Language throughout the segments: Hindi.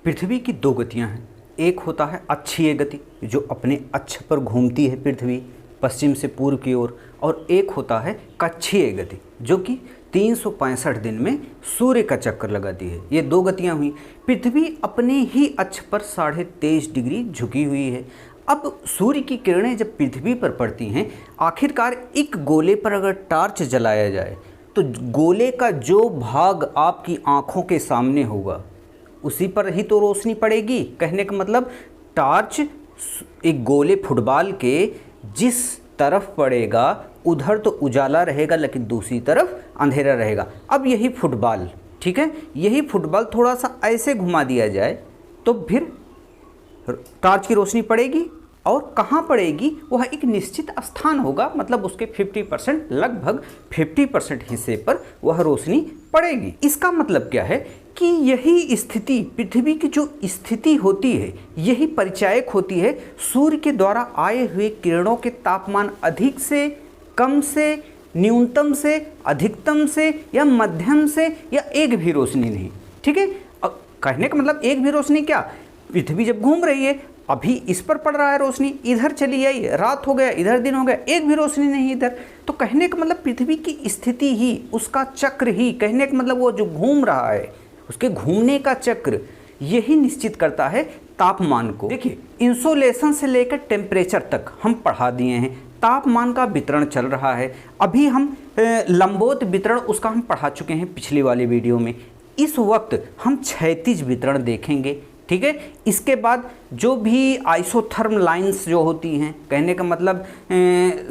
पृथ्वी की दो गतियां हैं। एक होता है अक्षीय गति जो अपने अक्ष पर घूमती है पृथ्वी पश्चिम से पूर्व की ओर, और एक होता है कक्षीय गति जो कि 365 दिन में सूर्य का चक्कर लगाती है। ये दो गतियां हुई। पृथ्वी अपने ही अक्ष पर 23.5 डिग्री झुकी हुई है। अब सूर्य की किरणें जब पृथ्वी पर पड़ती हैं, आखिरकार एक गोले पर अगर टार्च जलाया जाए तो गोले का जो भाग आपकी आँखों के सामने होगा उसी पर ही तो रोशनी पड़ेगी। कहने का मतलब टार्च एक गोले फुटबॉल के जिस तरफ पड़ेगा उधर तो उजाला रहेगा, लेकिन दूसरी तरफ अंधेरा रहेगा। अब यही फुटबॉल, ठीक है, यही फुटबॉल थोड़ा सा ऐसे घुमा दिया जाए तो फिर टार्च की रोशनी पड़ेगी, और कहाँ पड़ेगी? वह एक निश्चित स्थान होगा, मतलब उसके 50% लगभग 50% हिस्से पर वह रोशनी पड़ेगी। इसका मतलब क्या है कि यही स्थिति, पृथ्वी की जो स्थिति होती है, यही परिचायक होती है सूर्य के द्वारा आए हुए किरणों के तापमान अधिक से कम से, न्यूनतम से अधिकतम से, या मध्यम से, या एक भी रोशनी नहीं। ठीक है, अब कहने का मतलब एक भी रोशनी क्या? पृथ्वी जब घूम रही है, अभी इस पर पड़ रहा है रोशनी, इधर चली आई, रात हो गया, इधर दिन हो गया, एक भी रोशनी नहीं इधर। तो कहने का मतलब पृथ्वी की स्थिति ही, उसका चक्र ही, कहने का मतलब वो जो घूम रहा है उसके घूमने का चक्र यही निश्चित करता है तापमान को। देखिए, इंसोलेशन से लेकर टेम्परेचर तक हम पढ़ा दिए हैं। तापमान का वितरण चल रहा है। अभी हम लंबवत वितरण उसका हम पढ़ा चुके हैं पिछली वाली वीडियो में। इस वक्त हम क्षैतिज वितरण देखेंगे। ठीक है, इसके बाद जो भी आइसोथर्म लाइंस जो होती हैं, कहने का मतलब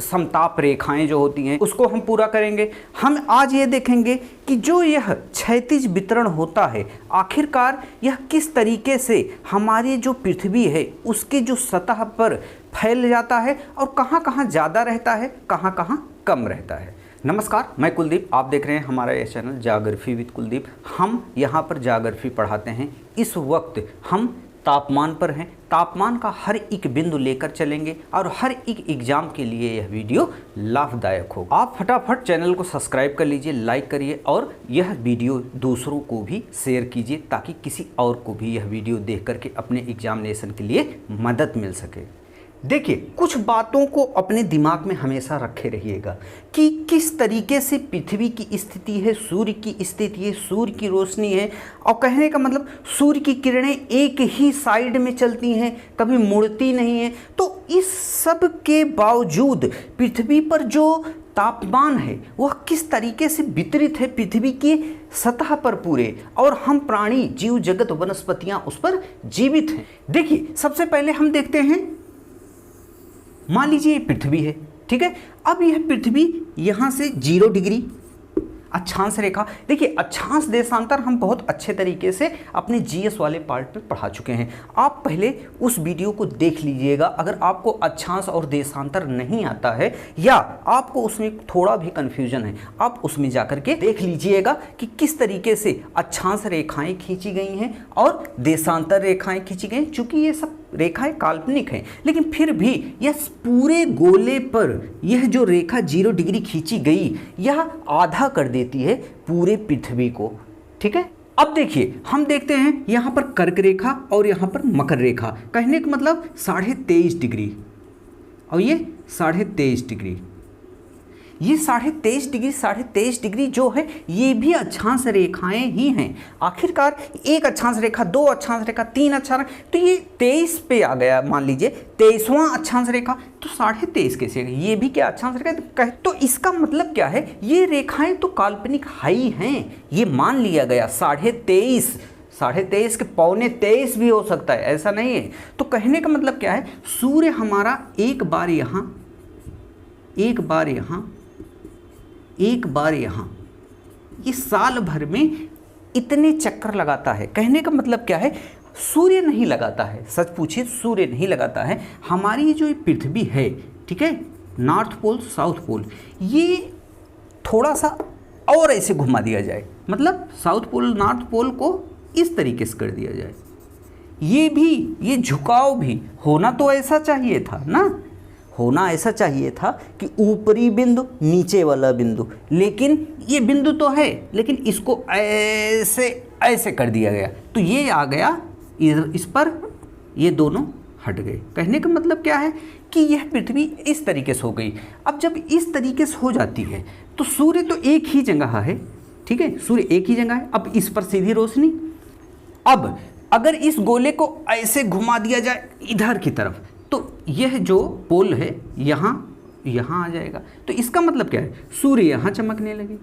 समताप रेखाएं जो होती हैं, उसको हम पूरा करेंगे। हम आज ये देखेंगे कि जो यह क्षैतिज वितरण होता है, आखिरकार यह किस तरीके से हमारी जो पृथ्वी है उसकी जो सतह पर फैल जाता है, और कहाँ कहाँ ज़्यादा रहता है, कहाँ कहाँ कम रहता है। नमस्कार, मैं कुलदीप, आप देख रहे हैं हमारा यह चैनल ज्योग्राफी विद कुलदीप। हम यहाँ पर ज्योग्राफी पढ़ाते हैं। इस वक्त हम तापमान पर हैं। तापमान का हर एक बिंदु लेकर चलेंगे और हर एक एग्जाम के लिए यह वीडियो लाभदायक होगा। आप फटाफट चैनल को सब्सक्राइब कर लीजिए, लाइक करिए, और यह वीडियो दूसरों को भी शेयर कीजिए ताकि किसी और को भी यह वीडियो देख करके अपने एग्जामिनेशन के लिए मदद मिल सके। देखिए, कुछ बातों को अपने दिमाग में हमेशा रखे रहिएगा कि किस तरीके से पृथ्वी की स्थिति है, सूर्य की स्थिति है, सूर्य की रोशनी है, और कहने का मतलब सूर्य की किरणें एक ही साइड में चलती हैं, कभी मुड़ती नहीं है। तो इस सब के बावजूद पृथ्वी पर जो तापमान है वह किस तरीके से वितरित है पृथ्वी की सतह पर पूरे, और हम प्राणी, जीव जगत, वनस्पतियाँ उस पर जीवित हैं। देखिए, सबसे पहले हम देखते हैं, मान लीजिए ये पृथ्वी है, ठीक है। अब यह पृथ्वी यहाँ से 0 डिग्री अक्षांश रेखा, देखिए अक्षांश देशांतर हम बहुत अच्छे तरीके से अपने जीएस वाले पार्ट में पढ़ा चुके हैं। आप पहले उस वीडियो को देख लीजिएगा। अगर आपको अक्षांश और देशांतर नहीं आता है, या आपको उसमें थोड़ा भी कन्फ्यूजन है, आप उसमें जाकर के देख लीजिएगा कि किस तरीके से अक्षांश रेखाएं खींची गई हैं और देशांतर रेखाएं खींची गई। चूँकि ये सब रेखाएं काल्पनिक हैं, लेकिन फिर भी यह पूरे गोले पर यह जो रेखा 0 डिग्री खींची गई, यह आधा कर देती है पूरे पृथ्वी को। ठीक है, अब देखिए, हम देखते हैं यहाँ पर कर्क रेखा और यहाँ पर मकर रेखा। कहने का मतलब 23.5 डिग्री, और ये 23.5 डिग्री, ये 23.5 डिग्री जो है ये भी अक्षांश रेखाएं ही हैं। आखिरकार एक अक्षांश रेखा, 2 अक्षांश रेखा, 3 अक्षांश, तो ये 23 पे आ गया। मान लीजिए 23वां अक्षांश रेखा, तो 23.5 कैसे? ये भी क्या अक्षांश रेखा? तो इसका मतलब क्या है? ये रेखाएं तो काल्पनिक हाई हैं, ये मान लिया गया। 23.5 के 23.25 भी हो सकता है, ऐसा नहीं है। तो कहने का मतलब क्या है? सूर्य हमारा एक बार यहाँ, एक बार यहाँ, एक बार यहाँ, ये साल भर में इतने चक्कर लगाता है। कहने का मतलब क्या है? सूर्य नहीं लगाता है, सच पूछिए सूर्य नहीं लगाता है। हमारी जो पृथ्वी है, ठीक है, नॉर्थ पोल साउथ पोल, ये थोड़ा सा और ऐसे घुमा दिया जाए, मतलब साउथ पोल नॉर्थ पोल को इस तरीके से कर दिया जाए। ये भी, ये झुकाव भी होना तो ऐसा चाहिए था ना, होना ऐसा चाहिए था कि ऊपरी बिंदु नीचे वाला बिंदु, लेकिन ये बिंदु तो है, लेकिन इसको ऐसे ऐसे कर दिया गया। तो ये आ गया इधर इस पर ये दोनों हट गए। कहने का मतलब क्या है कि यह पृथ्वी इस तरीके से हो गई। अब जब इस तरीके से हो जाती है तो सूर्य तो एक ही जगह है, ठीक है, सूर्य एक ही जगह है। अब इस पर सीधी रोशनी, अब अगर इस गोले को ऐसे घुमा दिया जाए इधर की तरफ तो यह जो पोल है यहाँ आ जाएगा। तो इसका मतलब क्या है, सूर्य यहाँ चमकने लगे,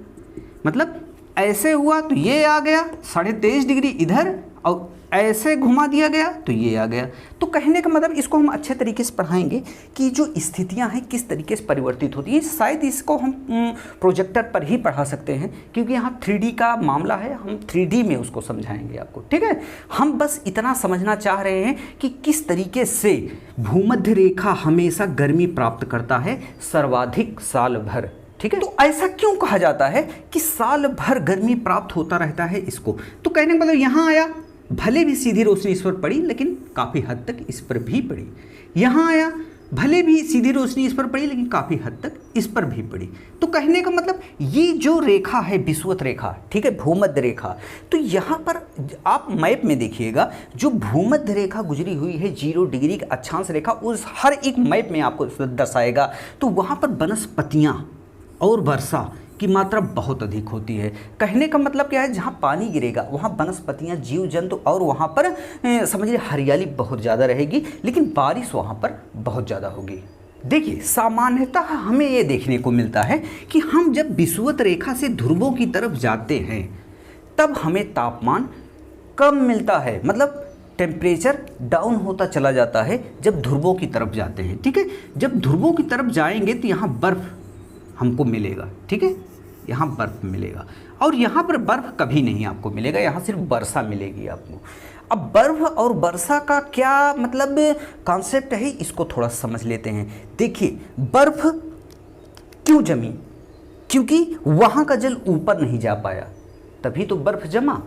मतलब ऐसे हुआ तो ये आ गया 23.5 डिग्री इधर, और ऐसे घुमा दिया गया तो ये आ गया। तो कहने का मतलब इसको हम अच्छे तरीके से पढ़ाएंगे कि जो स्थितियां हैं किस तरीके से परिवर्तित होती है। शायद इसको हम प्रोजेक्टर पर ही पढ़ा सकते हैं क्योंकि यहाँ 3D का मामला है, हम 3D में उसको समझाएंगे आपको, ठीक है। हम बस इतना समझना चाह रहे हैं कि किस तरीके से भूमध्य रेखा हमेशा गर्मी प्राप्त करता है सर्वाधिक साल भर, ठीक है। तो ऐसा क्यों कहा जाता है कि साल भर गर्मी प्राप्त होता रहता है इसको। तो कहने का मतलब यहाँ आया, भले भी सीधी रोशनी इस पर पड़ी लेकिन काफ़ी हद तक इस पर भी पड़ी, यहाँ आया भले भी सीधी रोशनी इस पर पड़ी लेकिन काफ़ी हद तक इस पर भी पड़ी। तो कहने का मतलब ये जो रेखा है विषुवत रेखा, ठीक है, भूमध्य रेखा, तो यहाँ पर आप मैप में देखिएगा जो भूमध्य रेखा गुजरी हुई है 0 डिग्री की अक्षांश रेखा, उस हर एक मैप में आपको दर्शाएगा। तो वहाँ पर वनस्पतियाँ और वर्षा की मात्रा बहुत अधिक होती है। कहने का मतलब क्या है, जहाँ पानी गिरेगा वहाँ वनस्पतियाँ, जीव जंतु और वहाँ पर समझिए हरियाली बहुत ज़्यादा रहेगी, लेकिन बारिश वहाँ पर बहुत ज़्यादा होगी। देखिए सामान्यतः हमें ये देखने को मिलता है कि हम जब विषुवत रेखा से ध्रुवों की तरफ जाते हैं तब हमें तापमान कम मिलता है, मतलब टेम्परेचर डाउन होता चला जाता है जब ध्रुवों की तरफ जाते हैं, ठीक है। जब ध्रुवों की तरफ जाएंगे तो यहाँ बर्फ़ हमको मिलेगा, ठीक है, यहाँ बर्फ़ मिलेगा, और यहाँ पर बर्फ़ कभी नहीं आपको मिलेगा, यहाँ सिर्फ वर्षा मिलेगी आपको। अब बर्फ़ और वर्षा का क्या मतलब कॉन्सेप्ट है, इसको थोड़ा समझ लेते हैं। देखिए बर्फ़ क्यों जमी, क्योंकि वहाँ का जल ऊपर नहीं जा पाया, तभी तो बर्फ़ जमा।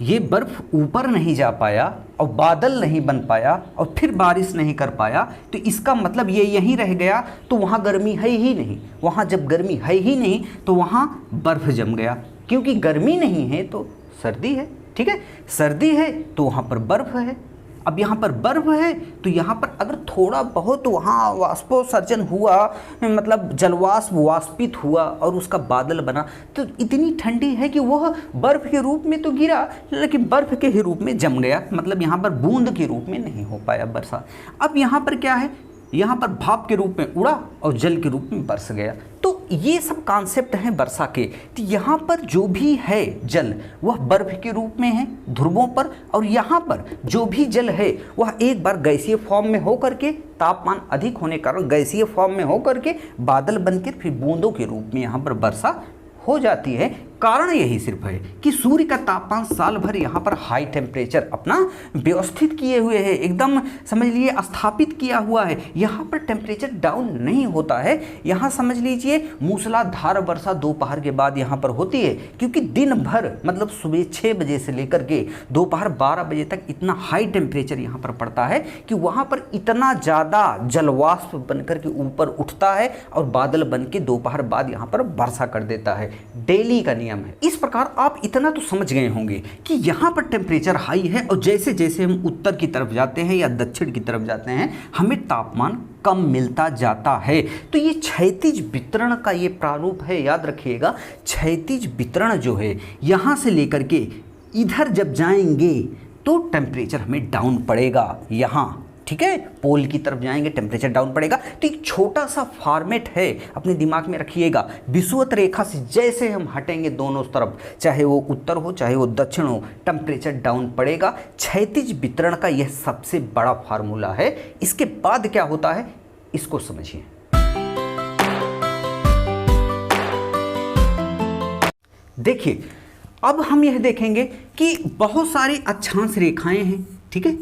ये बर्फ़ ऊपर नहीं जा पाया और बादल नहीं बन पाया और फिर बारिश नहीं कर पाया, तो इसका मतलब ये यहीं रह गया, तो वहाँ गर्मी है ही नहीं। वहाँ जब गर्मी है ही नहीं तो वहाँ बर्फ़ जम गया, क्योंकि गर्मी नहीं है तो सर्दी है, ठीक है, सर्दी है तो वहाँ पर बर्फ़ है। अब यहाँ पर बर्फ़ है तो यहाँ पर अगर थोड़ा बहुत वहाँ वाष्पोत्सर्जन हुआ, मतलब जलवाष्प वाष्पित हुआ और उसका बादल बना, तो इतनी ठंडी है कि वह बर्फ़ के रूप में तो गिरा लेकिन बर्फ़ के ही रूप में जम गया, मतलब यहाँ पर बूंद के रूप में नहीं हो पाया वर्षा। अब यहाँ पर क्या है, यहाँ पर भाप के रूप में उड़ा और जल के रूप में बरस गया। तो ये सब कॉन्सेप्ट हैं वर्षा के। तो यहाँ पर जो भी है जल वह बर्फ़ के रूप में है ध्रुवों पर, और यहाँ पर जो भी जल है वह एक बार गैसीय फॉर्म में हो करके, तापमान अधिक होने के कारण गैसीय फॉर्म में हो करके बादल बनकर फिर बूंदों के रूप में यहाँ पर वर्षा हो जाती है। कारण यही सिर्फ है कि सूर्य का तापमान साल भर यहाँ पर हाई टेम्परेचर अपना व्यवस्थित किए हुए है, एकदम समझ लीजिए स्थापित किया हुआ है। यहाँ पर टेम्परेचर डाउन नहीं होता है। यहाँ समझ लीजिए मूसलाधार वर्षा दोपहर के बाद यहाँ पर होती है, क्योंकि दिन भर मतलब सुबह 6 बजे से लेकर के दोपहर 12 बजे तक इतना हाई टेम्परेचर यहाँ पर पड़ता है कि वहाँ पर इतना ज़्यादा जलवाष्प बनकर के ऊपर उठता है और बादल बन के दोपहर बाद यहाँ पर वर्षा कर देता है। डेली का नियम है। इस प्रकार आप इतना तो समझ गए होंगे कि यहाँ पर टेम्परेचर हाई है और जैसे जैसे हम उत्तर की तरफ जाते हैं या दक्षिण की तरफ जाते हैं हमें तापमान कम मिलता जाता है। तो ये क्षैतिज वितरण का ये प्रारूप है, याद रखिएगा। क्षैतिज वितरण जो है यहाँ से लेकर के इधर जब जाएंगे तो टेम्परेचर हमें डाउन पड़ेगा यहाँ, ठीक है, पोल की तरफ जाएंगे टेम्परेचर डाउन पड़ेगा। तो एक छोटा सा फॉर्मेट है, अपने दिमाग में रखिएगा। विषुवत रेखा से जैसे हम हटेंगे दोनों तरफ, चाहे वो उत्तर हो चाहे वो दक्षिण हो, टेम्परेचर डाउन पड़ेगा। क्षैतिज वितरण का यह सबसे बड़ा फार्मूला है। इसके बाद क्या होता है इसको समझिए। देखिए अब हम यह देखेंगे कि बहुत सारी अक्षांश रेखाएं हैं, ठीक है,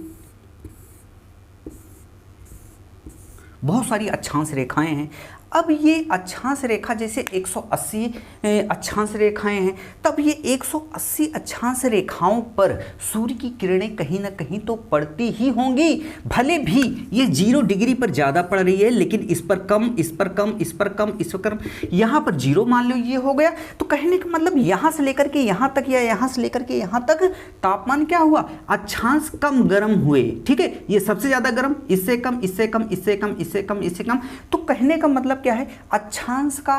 बहुत सारी अक्षांश रेखाएं हैं। अब ये अक्षांश रेखा जैसे 180 अक्षांश रेखाएं हैं, तब ये 180 अक्षांश रेखाओं पर सूर्य की किरणें कहीं ना कहीं तो पड़ती ही होंगी। भले भी ये 0 डिग्री पर ज़्यादा पड़ रही है, लेकिन इस पर कम, इस पर कम, इस पर कम, इस पर कम, यहाँ पर 0 मान लो ये हो गया। तो कहने का मतलब यहाँ से लेकर के यहाँ तक या यहाँ से लेकर के यहाँ तक तापमान क्या हुआ, अक्षांश कम गर्म हुए। ठीक है, ये सबसे ज़्यादा गर्म, इससे कम, इससे कम, इससे कम, इससे कम, इससे कम। तो कहने का मतलब क्या है, अक्षांश का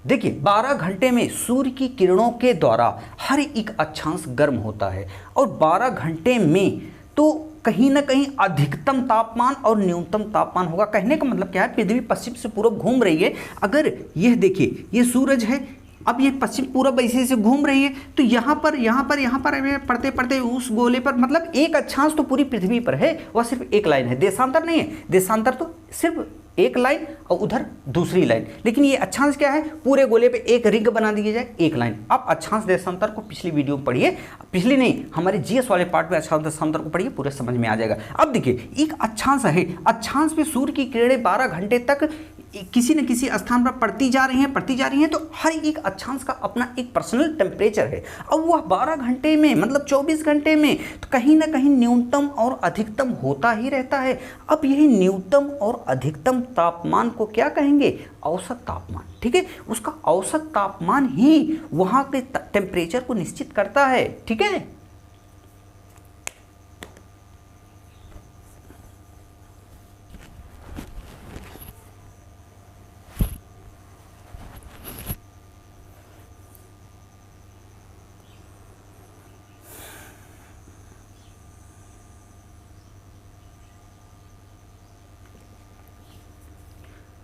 देखिए 12 घंटे में सूर्य की किरणों के द्वारा हर एक अक्षांश गर्म होता है, और 12 घंटे में तो कहीं ना कहीं अधिकतम तापमान और न्यूनतम तापमान होगा। कहने का मतलब क्या है, पृथ्वी पश्चिम से पूरब घूम रही है। अगर यह देखिए ये सूरज है, अब ये पश्चिम पूरब ऐसे ऐसे घूम रही है, तो यहाँ पर पढ़ते पढ़ते उस गोले पर, मतलब एक अक्षांश तो पूरी पृथ्वी पर है, वह सिर्फ एक लाइन है, देशांतर नहीं है। देशांतर तो सिर्फ एक लाइन और उधर दूसरी लाइन, लेकिन ये अक्षांश क्या है, पूरे गोले पे एक रिंग बना दी जाए, एक लाइन। आप अक्षांश देशांतर को पिछली वीडियो में पढ़िए, पिछली नहीं हमारे जीएस वाले पार्ट में अक्षांश देशांतर को पढ़िए, पूरे समझ में आ जाएगा। अब देखिए एक अक्षांश है, अक्षांश पे सूर्य की किरणें 12 घंटे तक किसी न किसी स्थान पर पड़ती जा रही हैं, तो हर एक अक्षांश का अपना एक पर्सनल टेम्परेचर है। अब वह 12 घंटे में, मतलब 24 घंटे में, तो कहीं ना कहीं न्यूनतम और अधिकतम होता ही रहता है। अब यही न्यूनतम और अधिकतम तापमान को क्या कहेंगे, औसत तापमान। ठीक है, उसका औसत तापमान ही वहाँ के टेम्परेचर को निश्चित करता है। ठीक है,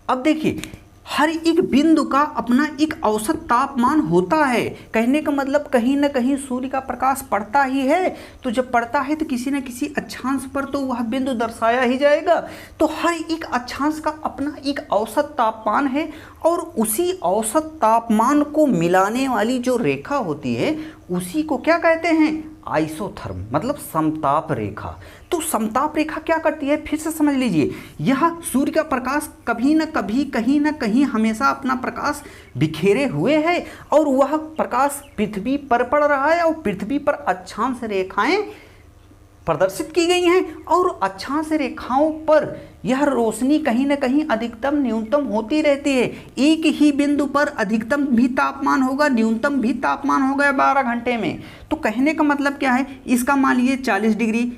अब देखिए हर एक बिंदु का अपना एक औसत तापमान होता है। कहने का मतलब कहीं ना कहीं सूर्य का प्रकाश पड़ता ही है, तो जब पड़ता है तो किसी न किसी अक्षांश पर तो वह बिंदु दर्शाया ही जाएगा। तो हर एक अक्षांश का अपना एक औसत तापमान है, और उसी औसत तापमान को मिलाने वाली जो रेखा होती है उसी को क्या कहते हैं, आइसोथर्म, मतलब समताप रेखा। तो समताप रेखा क्या करती है, फिर से समझ लीजिए, यह सूर्य का प्रकाश कभी न कभी कहीं ना कहीं हमेशा अपना प्रकाश बिखेरे हुए है, और वह प्रकाश पृथ्वी पर पड़ रहा है, और पृथ्वी पर अक्षांश रेखाएं प्रदर्शित की गई हैं, और अक्षांश रेखाओं पर यह रोशनी कहीं ना कहीं अधिकतम न्यूनतम होती रहती है। एक ही बिंदु पर अधिकतम भी तापमान होगा, न्यूनतम भी तापमान होगा 12 घंटे में। तो कहने का मतलब क्या है, इसका मान लीजिए 40 डिग्री,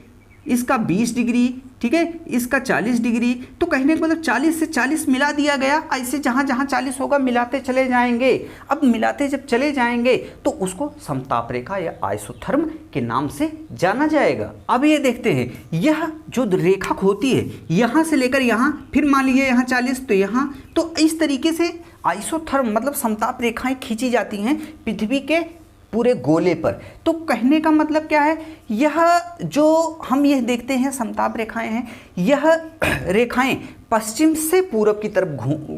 इसका 20 डिग्री, ठीक है, इसका 40 डिग्री। तो कहने का मतलब 40 से 40 मिला दिया गया, ऐसे जहाँ जहाँ 40 होगा मिलाते चले जाएंगे। अब मिलाते जब चले जाएंगे तो उसको समताप रेखा या आइसोथर्म के नाम से जाना जाएगा। अब ये देखते हैं, यह जो रेखा होती है यहाँ से लेकर यहाँ, फिर मान लीजिए यहाँ 40 तो यहाँ, तो इस तरीके से आइसोथर्म मतलब समताप रेखाएं खींची जाती हैं पृथ्वी के पूरे गोले पर। तो कहने का मतलब क्या है, यह जो हम यह देखते हैं समताप रेखाएं हैं, यह रेखाएं पश्चिम से पूरब की तरफ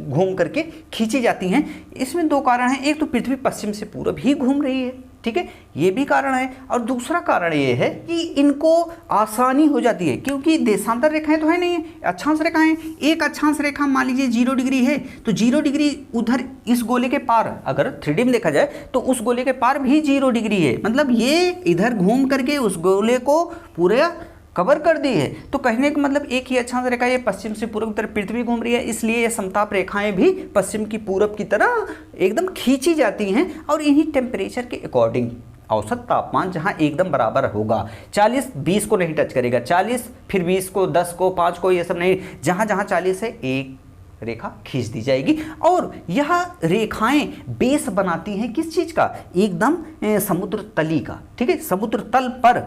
घूम करके खींची जाती हैं। इसमें दो कारण हैं, एक तो पृथ्वी पश्चिम से पूरब ही घूम रही है, ठीक है, ये भी कारण है, और दूसरा कारण ये है कि इनको आसानी हो जाती है, क्योंकि देशांतर रेखाएं तो है नहीं, अक्षांश रेखाएं। एक अक्षांश रेखा मान लीजिए 0 डिग्री है, तो 0 डिग्री उधर इस गोले के पार, अगर 3D में देखा जाए तो उस गोले के पार भी 0 डिग्री है, मतलब ये इधर घूम करके उस गोले को पूरे कवर कर दी है। तो कहने का मतलब एक ही अक्षांश रेखा, ये पश्चिम से पूरब की तरफ पृथ्वी घूम रही है, इसलिए ये समताप रेखाएं भी पश्चिम की पूरब की तरह एकदम खींची जाती हैं, और इन्हीं टेम्परेचर के अकॉर्डिंग औसत तापमान जहां एकदम बराबर होगा, 40 20 को नहीं टच करेगा, 40 फिर 20 को, 10 को, 5 को, ये सब नहीं, जहां जहां 40 है एक रेखा खींच दी जाएगी। और यह रेखाएं बेस बनाती हैं किस चीज का, एकदम समुद्र तली का, ठीक है, समुद्र तल पर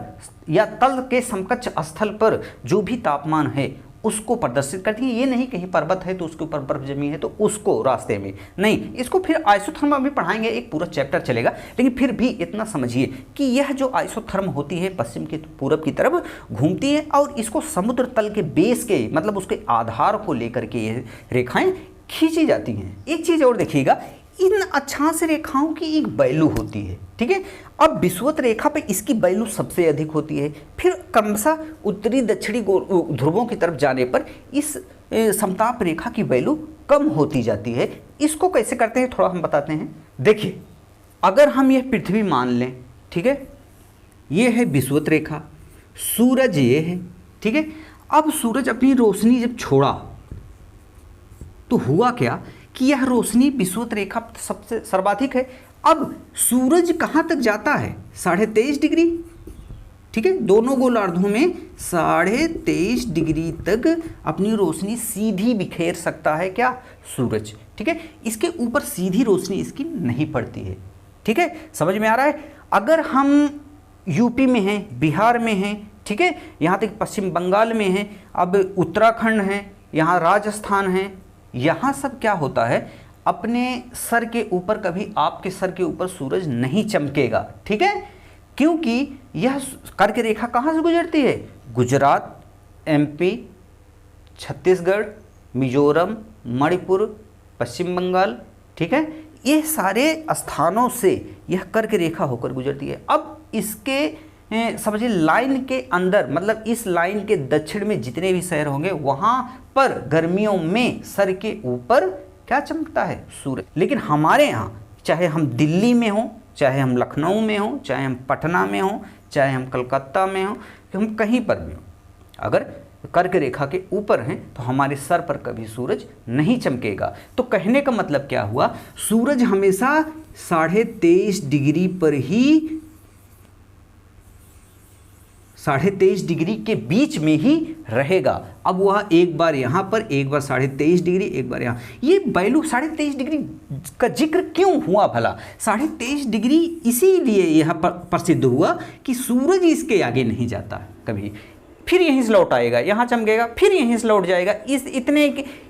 या तल के समकक्ष स्थल पर जो भी तापमान है उसको प्रदर्शित करती है। ये नहीं कहीं पर्वत है तो उसके ऊपर बर्फ जमी है तो उसको रास्ते में नहीं, इसको फिर आइसोथर्म अभी पढ़ाएंगे, एक पूरा चैप्टर चलेगा, लेकिन फिर भी इतना समझिए कि यह जो आइसोथर्म होती है पश्चिम की पूरब की तरफ घूमती है, और इसको समुद्र तल के बेस के मतलब उसके आधार को लेकर के ये रेखाएं खींची जाती हैं। एक चीज़ और देखिएगा, इन अक्षांश रेखाओं की एक वैल्यू होती है, ठीक है। अब विषुवत रेखा पे इसकी वैल्यू सबसे अधिक होती है, फिर क्रमशः उत्तरी दक्षिणी ध्रुवों की तरफ जाने पर इस समताप रेखा की वैल्यू कम होती जाती है। इसको कैसे करते हैं थोड़ा हम बताते हैं। देखिए, अगर हम यह पृथ्वी मान लें, ठीक है, ये है विषुवत रेखा, सूरज ये है, ठीक है। अब सूरज अपनी रोशनी जब छोड़ा तो हुआ क्या कि यह रोशनी विषुवत रेखा सबसे सर्वाधिक है। अब सूरज कहाँ तक जाता है? 23.5 डिग्री, ठीक है। दोनों गोलार्धों में 23.5 डिग्री तक अपनी रोशनी सीधी बिखेर सकता है क्या? सूरज, ठीक है। इसके ऊपर सीधी रोशनी इसकी नहीं पड़ती है, ठीक है। समझ में आ रहा है? अगर हम यूपी में हैं, बिहार में हैं, ठीक है, यहाँ तक पश्चिम बंगाल में हैं, अब उत्तराखंड है, यहाँ राजस्थान है, यहाँ सब क्या होता है, अपने सर के ऊपर, कभी आपके सर के ऊपर सूरज नहीं चमकेगा, ठीक है। क्योंकि यह कर्क रेखा कहाँ से गुजरती है? गुजरात, एमपी, छत्तीसगढ़, मिजोरम, मणिपुर, पश्चिम बंगाल, ठीक है, ये सारे स्थानों से यह कर्क रेखा होकर गुजरती है। अब इसके समझिए लाइन के अंदर, मतलब इस लाइन के दक्षिण में जितने भी शहर होंगे वहाँ पर गर्मियों में सर के ऊपर क्या चमकता है? सूरज। लेकिन हमारे यहाँ, चाहे हम दिल्ली में हों, चाहे हम लखनऊ में हों, चाहे हम पटना में हों, चाहे हम कलकत्ता में हों, हम कहीं पर भी हों, अगर कर्क रेखा के ऊपर हैं तो हमारे सर पर कभी सूरज नहीं चमकेगा। तो कहने का मतलब क्या हुआ? सूरज हमेशा 23.5 डिग्री पर ही, 23.5 डिग्री के बीच में ही रहेगा। अब वह एक बार यहाँ पर, एक बार 23.5 डिग्री, एक बार यहाँ। ये वैल्यू 23.5 डिग्री का जिक्र क्यों हुआ भला? 23.5 डिग्री इसीलिए यह प्रसिद्ध हुआ कि सूरज इसके आगे नहीं जाता कभी, फिर यहीं से लौट आएगा, यहाँ चमकेगा, फिर यहीं से लौट जाएगा, इस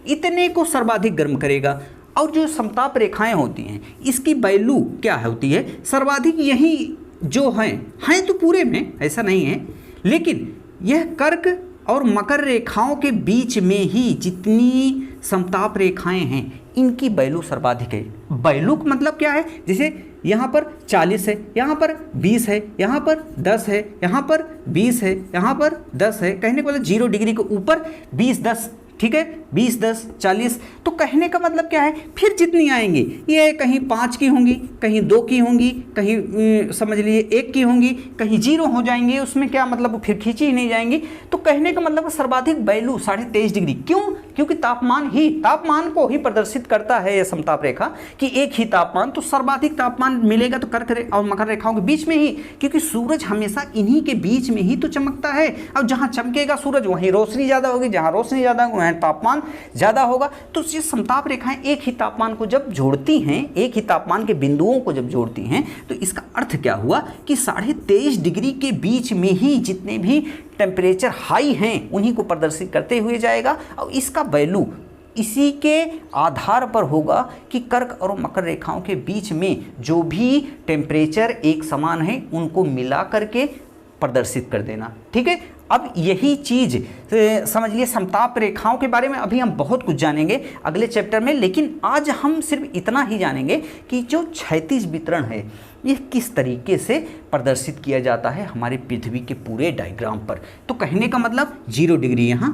इतने को सर्वाधिक गर्म करेगा। और जो समताप रेखाएं होती हैं इसकी वैल्यू क्या होती है? सर्वाधिक यही जो हैं तो पूरे में, ऐसा नहीं है, लेकिन यह कर्क और मकर रेखाओं के बीच में ही जितनी समताप रेखाएं हैं इनकी वैल्यू सर्वाधिक है। वैल्यू का मतलब क्या है? जैसे यहाँ पर 40 है, यहाँ पर 20 है, यहाँ पर 10 है, यहाँ पर 20 है, यहाँ पर 10 है। कहने का मतलब 0 डिग्री के ऊपर 20, 10, ठीक है, 20, 10, 40। तो कहने का मतलब क्या है? फिर जितनी आएंगी ये कहीं 5 की होंगी, कहीं 2 की होंगी, कहीं समझ लीजिए 1 की होंगी, कहीं 0 हो जाएंगी। उसमें क्या मतलब, फिर खींची ही नहीं जाएंगी। तो कहने का मतलब सर्वाधिक वैल्यू 23.5 डिग्री। क्यों? क्योंकि तापमान को ही प्रदर्शित करता है यह समताप रेखा कि एक ही तापमान, तो सर्वाधिक तापमान मिलेगा तो कर्क और मकर रेखाओं के बीच में ही, क्योंकि सूरज हमेशा इन्हीं के बीच में ही तो चमकता है। अब जहाँ चमकेगा सूरज वहीं रोशनी ज़्यादा होगी, जहाँ रोशनी ज़्यादा होगी वहाँ तापमान ज़्यादा होगा। तो ये समताप रेखाएं एक ही तापमान को जब जोड़ती हैं, एक ही तापमान के बिंदुओं को जब जोड़ती हैं, तो इसका अर्थ क्या हुआ कि 23.5 डिग्री के बीच में ही जितने भी टेम्परेचर हाई हैं उन्हीं को प्रदर्शित करते हुए जाएगा। और इसका वैल्यू इसी के आधार पर होगा कि कर्क और मकर रेखाओं के बीच में जो भी टेम्परेचर एक समान है उनको मिला करके प्रदर्शित कर देना, ठीक है। अब यही चीज़ समझ लिए समताप रेखाओं के बारे में अभी हम बहुत कुछ जानेंगे अगले चैप्टर में, लेकिन आज हम सिर्फ इतना ही जानेंगे कि जो क्षैतिज वितरण है ये किस तरीके से प्रदर्शित किया जाता है हमारे पृथ्वी के पूरे डायग्राम पर। तो कहने का मतलब 0 डिग्री यहाँ,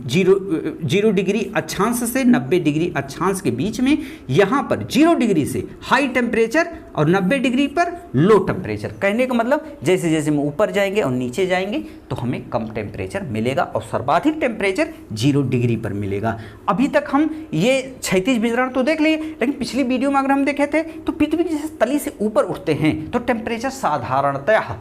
0 डिग्री अक्षांश से 90 डिग्री अक्षांश के बीच में, यहाँ पर 0 डिग्री से हाई टेम्परेचर और 90 डिग्री पर लो टेम्परेचर। कहने का मतलब जैसे जैसे हम ऊपर जाएंगे और नीचे जाएंगे तो हमें कम टेम्परेचर मिलेगा और सर्वाधिक टेम्परेचर 0 डिग्री पर मिलेगा। अभी तक हम ये क्षैतिज वितरण तो देख लिए, लेकिन पिछली वीडियो में अगर हम देखे थे तो पृथ्वी की जैसे तली से ऊपर उठते हैं तो टेम्परेचर साधारणतः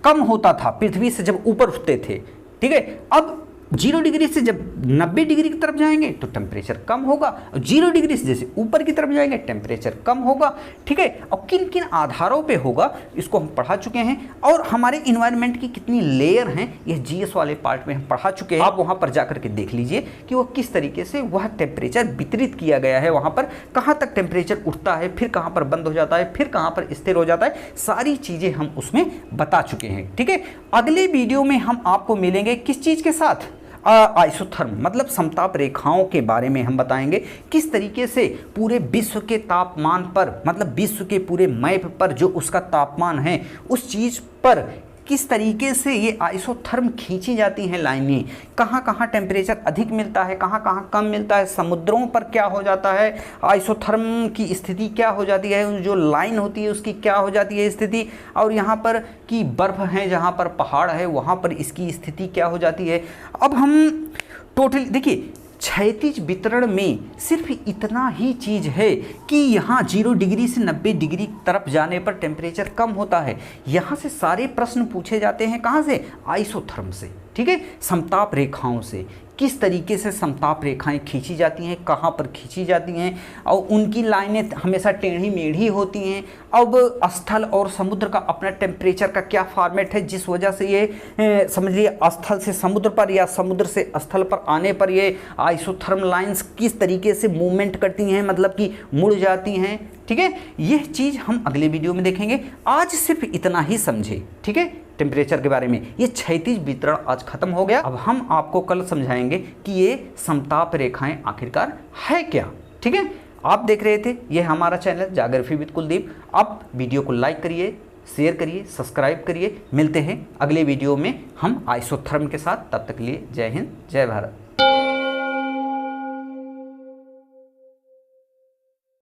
कम होता था पृथ्वी से जब ऊपर उठते थे, ठीक है। अब 0 डिग्री से जब 90 डिग्री की तरफ जाएंगे तो टेम्परेचर कम होगा, और 0 डिग्री से जैसे ऊपर की तरफ जाएंगे टेम्परेचर कम होगा, ठीक है। और किन किन आधारों पे होगा इसको हम पढ़ा चुके हैं, और हमारे इन्वायरमेंट की कितनी लेयर हैं यह जीएस वाले पार्ट में हम पढ़ा चुके हैं। आप वहाँ पर जाकर के देख लीजिए कि वो किस तरीके से वह टेम्परेचर वितरित किया गया है, वहाँ पर कहाँ तक टेम्परेचर उठता है, फिर कहाँ पर बंद हो जाता है, फिर कहाँ पर स्थिर हो जाता है, सारी चीज़ें हम उसमें बता चुके हैं, ठीक है। अगले वीडियो में हम आपको मिलेंगे किस चीज़ के साथ? आइसोथर्म, मतलब समताप रेखाओं के बारे में हम बताएंगे किस तरीके से पूरे विश्व के तापमान पर, मतलब विश्व के पूरे मैप पर जो उसका तापमान है उस चीज़ पर किस तरीके से ये आइसोथर्म खींची जाती हैं लाइनें, कहाँ कहाँ टेम्परेचर अधिक मिलता है, कहाँ कहाँ कम मिलता है, समुद्रों पर क्या हो जाता है, आइसोथर्म की स्थिति क्या हो जाती है, जो लाइन होती है उसकी क्या हो जाती है स्थिति, और यहाँ पर की बर्फ़ है, जहाँ पर पहाड़ है वहाँ पर इसकी स्थिति क्या हो जाती है। अब हम टोटल देखिए, क्षैतिज वितरण में सिर्फ इतना ही चीज़ है कि यहाँ 0 डिग्री से 90 डिग्री तरफ जाने पर टेम्परेचर कम होता है। यहाँ से सारे प्रश्न पूछे जाते हैं, कहाँ से, आइसोथर्म से, ठीक है, समताप रेखाओं से, किस तरीके से समताप रेखाएं खींची जाती हैं, कहाँ पर खींची जाती हैं, और उनकी लाइनें हमेशा टेढ़ी मेढ़ी होती हैं। अब स्थल और समुद्र का अपना टेम्परेचर का क्या फॉर्मेट है, जिस वजह से ये समझिए स्थल से समुद्र पर या समुद्र से स्थल पर आने पर ये आइसोथर्म लाइंस किस तरीके से मूवमेंट करती हैं, मतलब कि मुड़ जाती हैं, ठीक है। यह चीज़ हम अगले वीडियो में देखेंगे। आज सिर्फ इतना ही समझे, ठीक है, टेम्परेचर के बारे में। ये क्षैतिज वितरण आज खत्म हो गया। अब हम आपको कल समझाएंगे कि ये समताप रेखाएं आखिरकार है क्या, ठीक है। आप देख रहे थे ये हमारा चैनल ज्योग्राफी विद कुलदीप। आप वीडियो को लाइक करिए, शेयर करिए, सब्सक्राइब करिए। मिलते हैं अगले वीडियो में हम आइसोथर्म के साथ। तब तक के लिए जय हिंद, जय भारत।